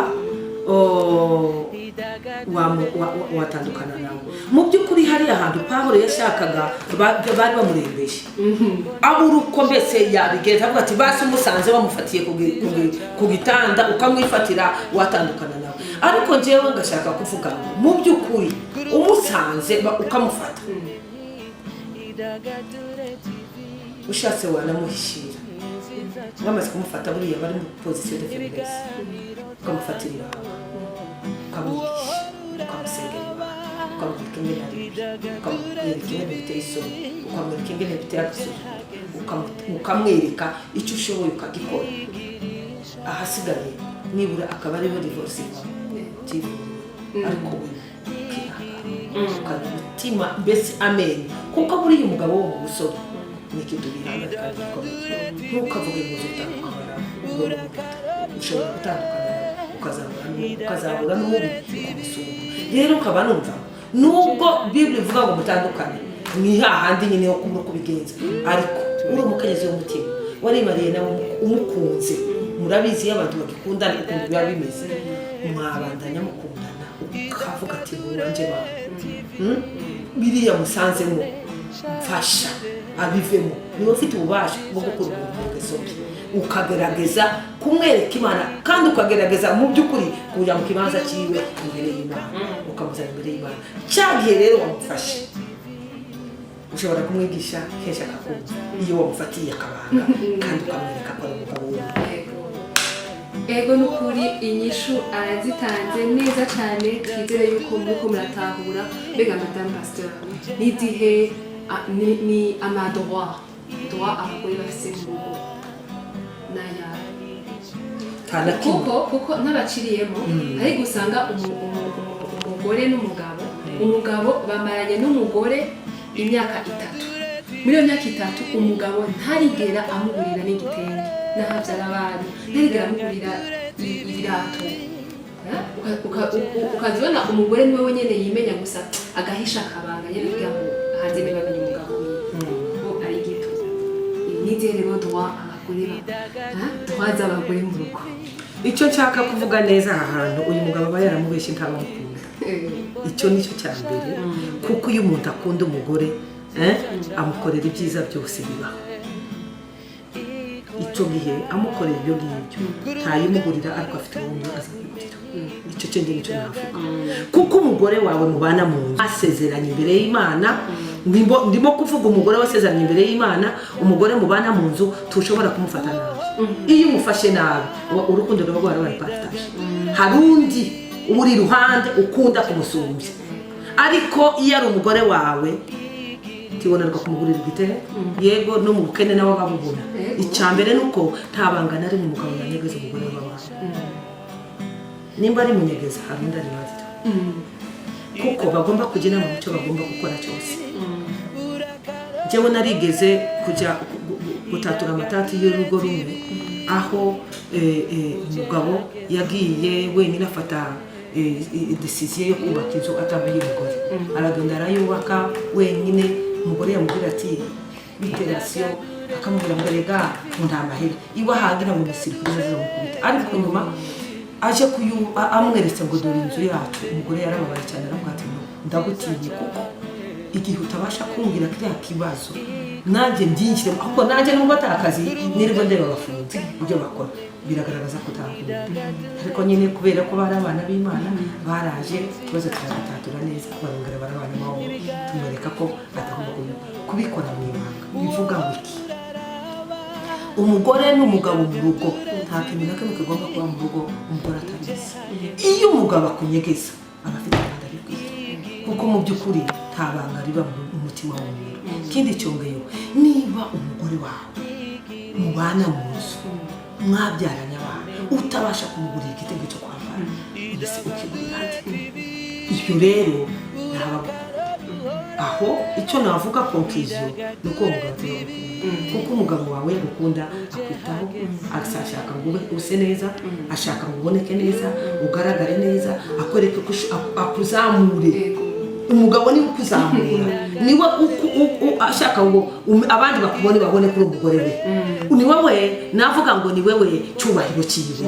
watandukana nawe mu by'ukuri hari ahantu Pawulo yashakaga bari bamurembeje abura uko mbese yabigenza avuga ati basi umusanze bamufatiye ku gitanda ukamwifatira watandukana nawe ariko njyewe ngashaka kuvuga ngo mu by'ukuri umusanze ukamufata ushatse wanamuhishira bamaze kumufata buriya bari mu position de faiblesse ukamufatira ukamwigisha ukamusengera ukamwereka ingene ari ukamwereka ingene biteye isoni ukamwereka ingene biteye agasuzuguro ukamwereka icyo ushoboye ukagikora ahasigaye nibura akaba ariho divorce ariko ukagira umutima mbese amenyo kuko buriya umugabo wo mu busore ni ikintu bihanga kandi gikomeye ntukavuge ngo uzatandukana ushobora gutandukana ukazahura n'umubi ukamusumba rero ukaba numva nubwo Bible ivuga ngo mutandukane ni hahandi nyine ho kubigenza ariko uri umukenyezi w'umutima warimariye nawe umukunze murabizi y'abantu bagikundana ukuntu biba bimeze mwabandanya mukundana ukavuga ati wanje bawe biriya musanzemo mfasha abivemo niwe ufite ububasha bwo gukora ubuntu bw'isoko ukagerageza kumwereka Imana kandi ukagerageza mu by'ukuri kujya mu kibanza cyiwe imbere y'Imana ukamuzana imbere y'Imana cyagiye rero wamufashe ushobora kumwigisha kenshi akakumva iyo wamufatiye akabanga kandi ukamwereka ko ari umugabo we ego n'ukuri inyishu arazitanze neza cyane twizere yuko muriko muratahura mbega madame pasteur n'igihe ni amadroit abagore bafise mu rugo n'aya kuko nk'abaciriyemo hari gusanga umugore n'umugabo umugabo bamaranye n'umugore imyaka 3 muri iyo myaka 3 umugabo ntarigera amugurira n'igitenge n'ahabyara abana ntarigera amugurira ibirato ukazibona umugore niwe wenyine yimenya gusa agahisha akabanga nyine kugira ngo hanze ntibamenye umugabo ko ari gito n'igihe rero duha abagore droit z'abagore mu rugo icyo nshaka kuvuga neza aha hantu uyu mugabo aba yaramubeshye ntabamukunda icyo nicyo cya mbere kuko iyo umuntu akunda umugore amukorera ibyiza byose bibaho icyo gihe amukorera ibyo ngibyo ntayimugurira ariko afite ubundi azabigurira icyo cyenge nicyo navuga kuko umugore wawe mubana mu nzu asezeranye imbere y'Imana ndimo kuvuga umugore wasezeranye imbere y'Imana umugore mubana mu nzu tushobora kumufata nabi iyo umufashe nabi urukundo rwabo rwarapartage hari undi uri ruhande ukunda kumusumbya ariko iyo ari umugore wawe tibonerwa kumugurira igitenge yego no mu bukene nawe babubona icyambere nuko ntabangana ari mu mugabo yanyegeza umugore wawe nimba ari munyegeza hari undi ari bazira kuko bagomba kugira inama mu cyo bagomba gukora cyose jewe narigeze kujya gutatura amatati y'urugo rumwe aho umugabo yagiye wenyine afata decision yo kubaka inzu atabaye umugore aragenda arayubaka wenyine umugore yamubwira ati biterasiyo akamubwira ngo rega nta mahera iwe ahagira ngo misirikire zo mukubita ariko nyuma aje amweretse ngo dore inzu yacu umugore yarababaye cyane aravuga ati ndagutinye kuko igihe utabasha kumbwira kiriya kibazo nanjye mbyinjire ahubwo nanjye nubwo atakazi nirwo ndeba bafunze ibyo bakora biragaragaza ko utakunda ariko nyine kubera ko bari abana b'Imana baraje tubaze turatatura neza barongera barabana mawo tumwereka ko atagomba kubikora mu ibanga bivuga ngo iki umugore n'umugabo mu rugo nta kintu na kimwe kigomba kuba mu rugo umugore atabizi iyo umugabo akunyegeza aba afite abandi abibwira kuko mu by'ukuri nta banga riba mu mutima w'umuntu ikindi cyongeyeho niba umugore wawe mubana mu nzu mwabyaranye abana utabasha kumugurira igitego cyo kwambara mbese ukigurira ibyo rero ntabwo aho icyo navuga conclusion nuko umugabo kuko umugabo wawe gukunda akwitaho ashaka ngo use neza ashaka ngo uboneke neza ugaragare neza akwereke ko akuzamure umugabo ni ukuzamura niwe ashaka ngo abandi bakubone babone kuri umugore we ni wowe navuga ngo ni wewe cyubahiro cyiwe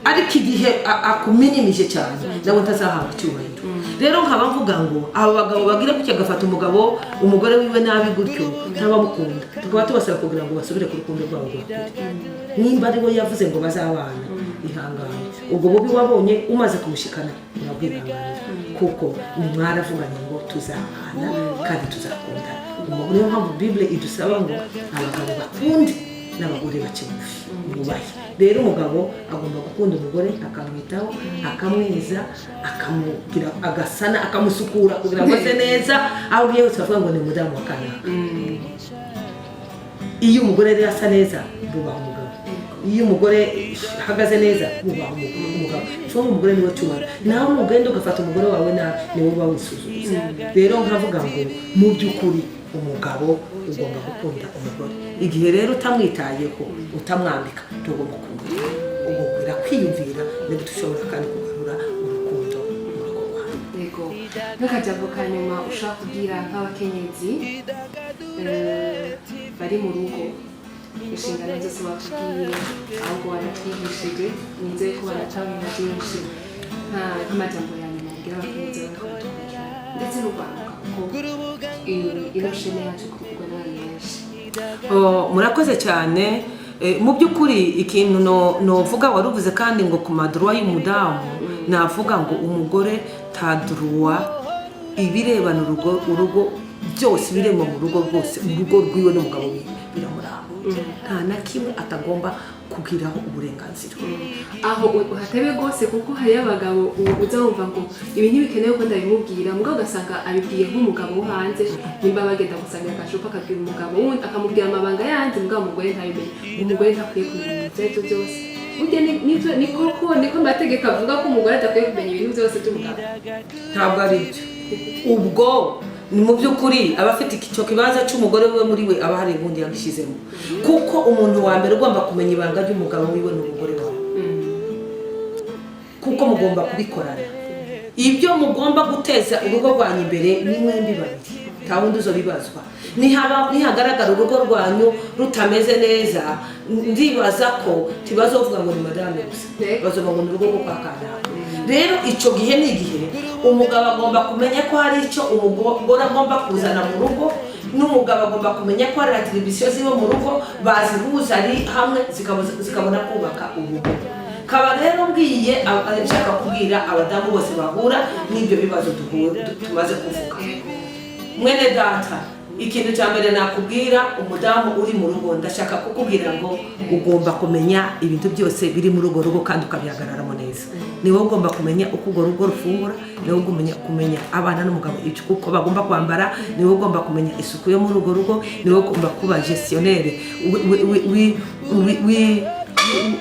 ariko igihe akuminimije cyane nawe utazahabwa cyubahiro rero nkaba mvuga ngo abo bagabo bagira gutya gafata umugore wiwe nabi gutyo ntabamukunda tukaba tubasaba kugira ngo basubire ku rukundo rwabo nimba ari we yavuze ngo bazabana ihangane ubwo bubi wabonye umaze kumushikana nabwirangana kuko mwaravuganye ngo tuzabana kandi tuzakunda niyo mpamvu Bible idusaba ngo abagabo bakunde n'abagore bake bufi bubahe rero umugabo agomba gukunda umugore akamwitaho akamweza akamugira agasana akamusukura kugira ngo ase neza aho ugiye hose bavuga ngo ni umudamu wa kanaka iyo umugore rero asa neza bubaha umugabo iyo umugore ahagaze neza bubaha umugabo so umugore niwe cyubahiro nawe umugende ugafata umugore wawe niwe uba wisuzuguza rero nkavuga ngo mu by'ukuri umugabo ugomba gukunda umugore igihe rero utamwitayeho utamwambika tugomba kumenya ugomba kwiyumvira niba dushobora kandi kugarura urukundo mu rugo rwawe yego n'akajambo ka nyuma ushaka kubwira nk'abakenyezi bari mu rugo inshingano zose batubwiye ahubwo baratwigishije nizeye ko baratabona byinshi nk'amajambo ya nyuma ubwira abakenyezi bakabatumikira ndetse no kwanuka kuko ino shene yacu kuvugwa n'abantu benshi murakoze cyane mu by'ukuri ikintu novuga waruvuze kandi ngo ku madruwa y'umudamu navuga ngo umugore tadruwa ibirebana urugo byose birema mu rugo rwose urugo rwiwe n'umugabo we biramuraba nta na kimwe atagomba kugiraho uburenganzira aho uhatebe rwose kuko hari abagabo uza wumva ngo ibi ntibikenewe ko ndabimubwira mugabo ugasanga abibwiye nk'umugabo wo hanze nimba bagenda gusangira agashupa akabwira umugabo wundi akamubwira amabanga yanjye mugabo umugore ntabimenye umugore ntakwiye kumenya ibyo aribyo byose burya ni koko niko amategeko avuga ko umugore adakwiye kumenya ibintu byose by'umugabo. Ntabwo ari byo. Ubwo ni mu by'ukuri aba afite icyo kibanza cy'umugore we muri we aba hari ubundi yagishyizemo, kuko umuntu wa mbere ugomba kumenya ibanga ry'umugabo wiwe ni umugore wawe, kuko mugomba kubikorana. Ibyo mugomba guteza urugo rwanyu imbere ni mwembi babiri, nta wundi uzobibazwa. Nihagaragara urugo rwanyu rutameze neza, ndibaza ko tibazovuga ngo ni madame gusa, bazovuga ngo ni urugo rwo kwa kanaka. Rero icyo gihe ni igihe umugabo agomba kumenya ko hari icyo umugore agomba kuzana mu rugo, n'umugabo agomba kumenya ko hari atribution ziwe mu rugo, bazihuza ari hamwe zikabona kubaka urugo. Kaba rero ngiye nshaka kubwira abadamu bose bahura n'ibyo bibazo tumaze kuvuga. Mwene data, ikintu cya mbere nakubwira umudamu uri mu rugo, ndashaka kukubwira ngo ugomba kumenya ibintu byose biri muri urwo rugo kandi ukabihagararamo neza. Ni wowe ugomba kumenya uko urwo rugo rufungura, ni wowe ugomba kumenya abana n'umugabo uko bagomba kwambara, ni wowe ugomba kumenya isuku yo muri urwo rugo, ni wowe ugomba kuba gestionnaire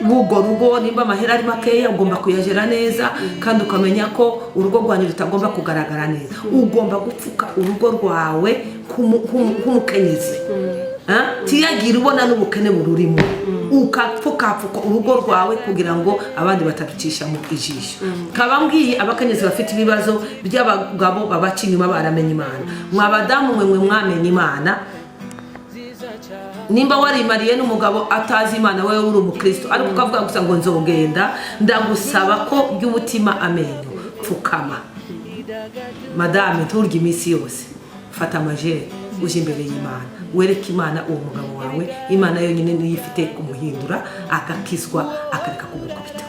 w'urwo rugo. Nimba amahera ari makeya ugomba kuyagera neza, kandi ukamenya ko urugo rwanyu rutagomba kugaragara neza. Ugomba gupfuka urugo rwawe nk'umukenyezi, tiyagira ubona n'ubukene bururimo, ukapfuka urugo rwawe kugira ngo abandi batarucisha mu ijisho. Kaba mbwiye abakenyezi bafite ibibazo by'abagabo babaca inyuma baramenye Imana. Mwabadamu mwe mwamenye Imana, nimba warimariye n'umugabo atazi Imana, wewe uri umukristo ariko ukavuga gusa ngo nzogenda, ndagusaba ko by'umutima amenyo pfukama. Madame, nturye iminsi yose, fata amajeri uje imbere y'Imana, wereke Imana uwo mugabo wawe. Imana yonyine niyo ifite kumuhindura agakizwa akareka kugukubita.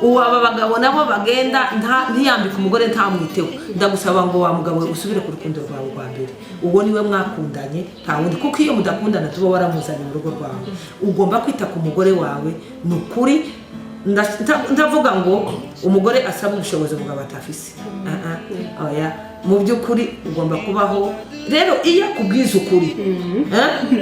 Aba bagabo nabo bagenda ntiyambika umugore ntamwiteho, ndagusaba ngo wa mugabo usubire ku rukundo rwawe rwa mbere. Uwo niwe mwakundanye, nta wundi, kuko iyo mudakundana tuba waramuzanye mu rugo rwawe. Ugomba kwita ku mugore wawe. Ni ukuri ndavuga ngo umugore asaba ubushobozi umugabo atafise. Mu by'ukuri ugomba kubaho. Rero iyo akubwiza ukuri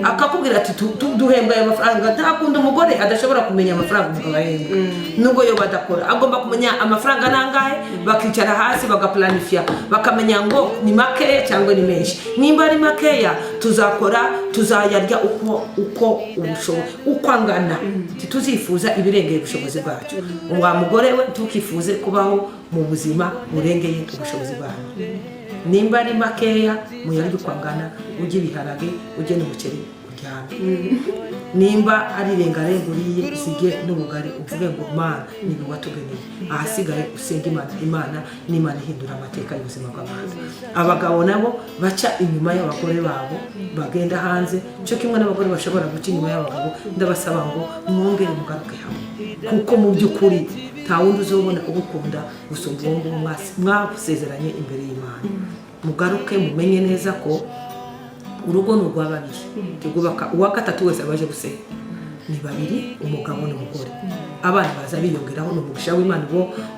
akakubwira ati duhembwa aya mafaranga, ntakunda umugore adashobora kumenya amafaranga umugabo ahembwa nubwo yo badakora. Agomba kumenya amafaranga nangahe, bakicara hasi bagaplanifya, bakamenya ngo ni makeya cyangwa ni menshi. Nimba ari makeya tuzakora, tuzayarya uko ubushobozi uko angana, tuzifuza ibirengeye ubushobozi bwacu. Wa mugore we tukifuze kubaho mu buzima burengeye ubushobozi bwacu. Nimba ari makeya muyarya uko angana, ujye ibiharage, ujye n'umuceri uryame. Nimba ari rengarenga uriye zige n'ubugari, uvuge ngo Mana niwe watugeneye. Ahasigaye usenga Imana n'Imana ihindura amateka y'ubuzima bw'abantu. Abagabo nabo baca inyuma y'abagore babo bagenda hanze, cyo kimwe n'abagore bashobora guca inyuma y'abagabo. Ndabasaba ngo mwongere mugaruke hamwe, kuko mu by'ukuri nta wundi uzobona ugukunda gusumba uwo nguwo mwasezeranye imbere y'Imana. Mugaruke mumenye neza ko urugo ni urwa babiri, tugubaka uwa gatatu wese abaje gusenya. Ni babiri, umugabo n'umugore. Abana baza biyongeraho, ni umugisha w'Imana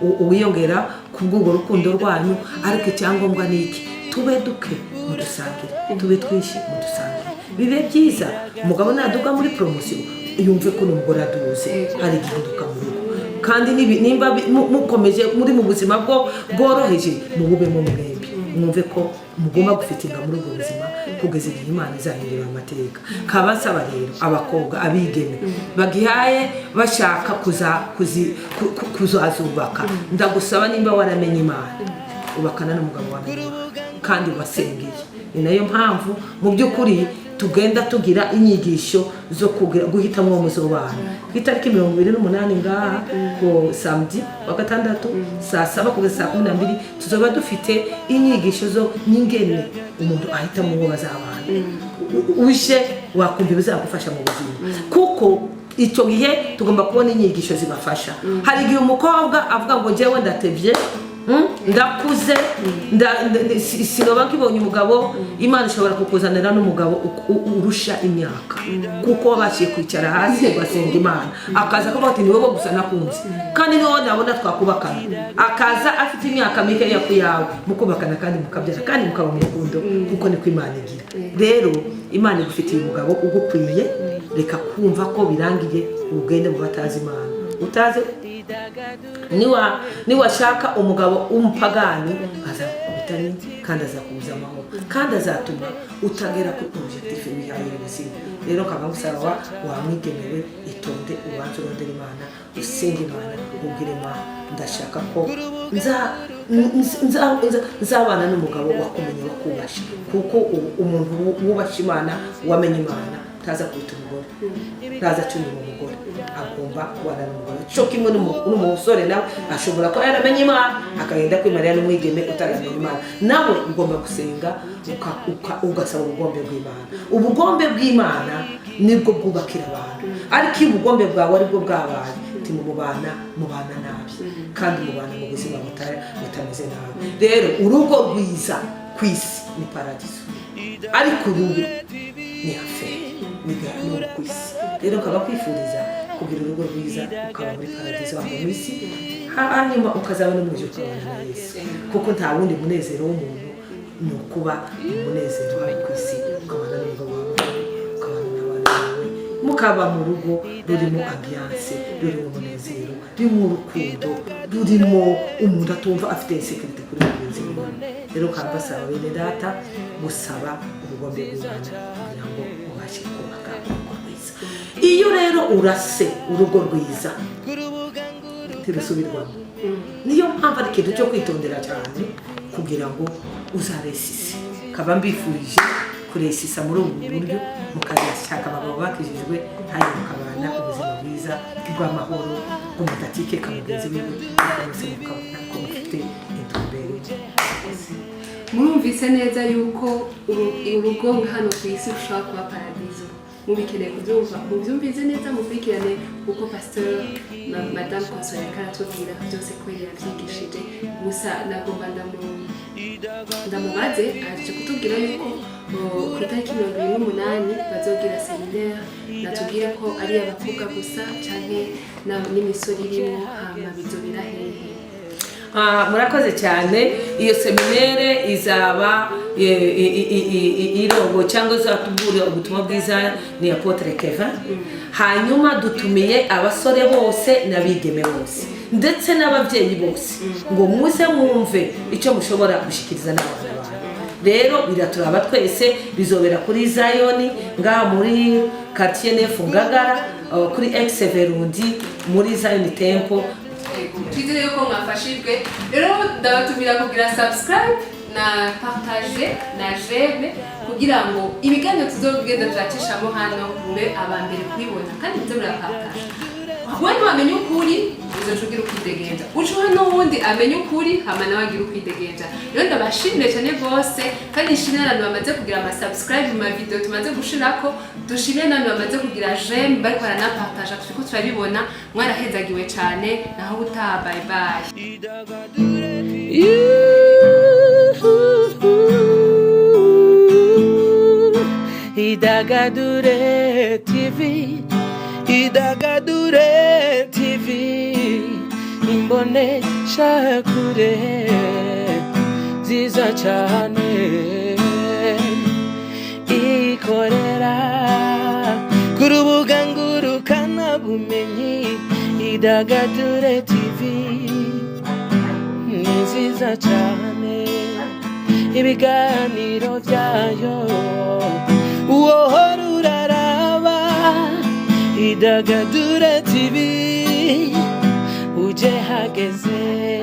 uwiyongera kubw'urwo rukundo rwanyu. Ariko icyangombwa ni iki? Tube duke mudusangire, tube twishi mudusangire, bibe byiza. Umugabo naduga muri promotion yumve ko n'umugore aduze, hari igihinduka mu rugo. Kandi nimba mukomeje muri mu buzima bworoheje, mububemo mwembi, mwumve ko mugomba gufitinga muri ubwo buzima kugeza igihe Imana izahindura amateka. Kabasaba rero abakobwa abigeme bagihaye bashaka kuzazubaka, ndagusaba nimba waramenye Imana, ubakana n'umugabo wawe kandi wasengeye. Ni nayo mpamvu mu by'ukuri tugenda tugira inyigisho zo guhitamo uwo muzobana. Ku itariki 28 ngaha ku samedi wa gatandatu saa 7 kugeza saa 12 tuzoba dufite inyigisho zo n'ingene umuntu ahitamo uwo bazabana. Uje wakumva bizagufasha mu buzima, kuko icyo gihe tugomba kubona inyigisho zibafasha. Hari igihe umukobwa avuga ngo jewe ndatevye, ndakuze, sinoba nkibonye umugabo. Imana ishobora kukuzanira n'umugabo urusha imyaka, kuko wabashiye kwicara hasi ugasenga Imana, akaza kuvuga ati ni wowe gusa nakunze, kandi ni wowe nabona twakubakana. Akaza afite imyaka mike ya kuyawe, mukubakana kandi mukabyara kandi mukaba mu rukundo, kuko niko Imana igira. Rero Imana igufitiye umugabo ugukwiye. Reka kumva ko birangiye ugende mu batazi Imana. utaze niwashaka umugabo w'umupagani azakubitani kandi azakubuza amahoro kandi azatuma utagera ku objectif wihaye ubuzima. Rero kaba gusaba wamwigemewe itonde ubanze urondera Imana usenga Imana ubwire Imana ndashaka ko nzabana n'umugabo wakumenye wakubasha kuko umuntu wubasha Imana wamenye Imana taza kwita umugore taza cyumva umugore agomba kubana n'umugore cyo kimwe n'umusore nawe ashobora ko yaramenye Imana akagenda kwimarira n'umwigeme utaramenye Imana nawe ugomba gusenga ugasaba ubugombe bw'Imana. Ubugombe bw'Imana nibwo bwubakira abantu ariko iyo ubugombe bwawe aribwo bwabaye mubana nabi kandi mubana mu buzima butameze nabi. Rero urugo rwiza kwisi ni paradiso ariko urugo ni aferi ni kwisi. Rero kaba kwifuriza kugira urugo rwiza ukaba muri paradiso aho mu isi hanyuma ukazaba no mu ijuru ukabana na Yesu kuko nta wundi munezero w'umuntu ni ukuba umunezero ari ku isi ukabana n'umugabo wawe ukabana n'abana bawe mukaba mu rugo rurimo ambiance rurimo umunezero rurimo urukundo rurimo umuntu atumva afite insekirite kuri mugenzi we. Rero kambasaba bene data gusaba ubugombe bw'Imana kugira ngo ubashe kubaka urugo rwiza. Iyo rero urase urugo rwiza tirusubirwamo. Niyo mpamvu ari ikintu cyo kwitondera cyane kugira ngo uzaresise. Kaba mbifurije kuresisa muri ubu buryo mukazashaka abagabo bakijijwe hanyuma mukabana ubuzima bwiza bw'amahoro bw'umudatike kamugenzi wiwe bose mukabona ko mufite intumbero. Murumvise neza yuko urugo hano ku isi rushobora kuba paradiso. Mubikeneye kubyumva mubyumvize neza mukurikirane uko pasteur Madame Consolée karatubwira byose ko yabyigishije. Gusa nagomba ndamubaze aje kutubwira yuko ku itariki 28 bazogira seminaire natubwire ko ari abakobwa gusa canke n'imisoro irimo hama bizobira hehe. Murakoze cyane. Iyo seminaire izaba irogo cyangwa zatubura ubutumwa bwiza ni Apotre Kevin. Hanyuma dutumiye abasore bose n'abigeme bose ndetse n'ababyeyi bose ngo muze mwumve icyo mushobora gushikiriza n'abana banyu. Rero biraturaba twese bizobera kuri Zion ngaha muri quartier Neuf Ngagara kuri Ex-Verundi muri Zion Temple. Twizere yuko mwafashijwe. Rero ndabatumira kugira subscribe na partage na j'aime kugira ngo ibiganiro tuzogenda turacishamo hano mube abambere kubibona kandi muze murapartage. Wani wamenye ukuri uzocugira ukwidegenza ucuha n'uwundi amenye ukuri hama nawe agira ukwidegenza. Rero ndabashimire cyane rwose kandi nshimire abantu bamaze kugira ama subscribe mu video tumaze gushirako. Dushimire n'abantu bamaze kugira j'aime bari kwa na partage turiko turabibona. Mwarahezagiwe cyane naho gutaha. Bye bye. Idagadure TV, Idagadure TV, imbonesha kure ziza cyane ikorera ku rubuga ngurukanabumenyi. Idagadure TV ni nziza cyane ibiganiro byayo wohora uraraba. Idagadure TV uje hageze.